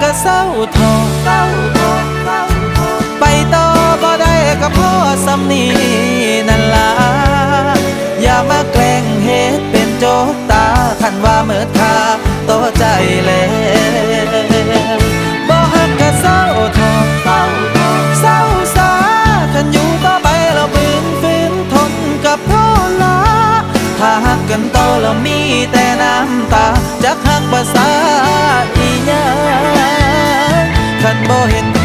ก็เศร้าทอไปต่อบ่ได้ก็พ่อสำนีนั่นล่ะอย่ามาแกล้งเฮ็ดเป็นโจกตาคันว่าเมิดค่าต่อใจแล้วบ่ฮักก็เศร้าทอเศร้าสาคันอยู่ต่อไปเราฝืนทนกับพ่อละถ้าฮักกันต่อแล้วมีแต่น้ำตาจักฮักภาษาอีหยังคันบ่เห็น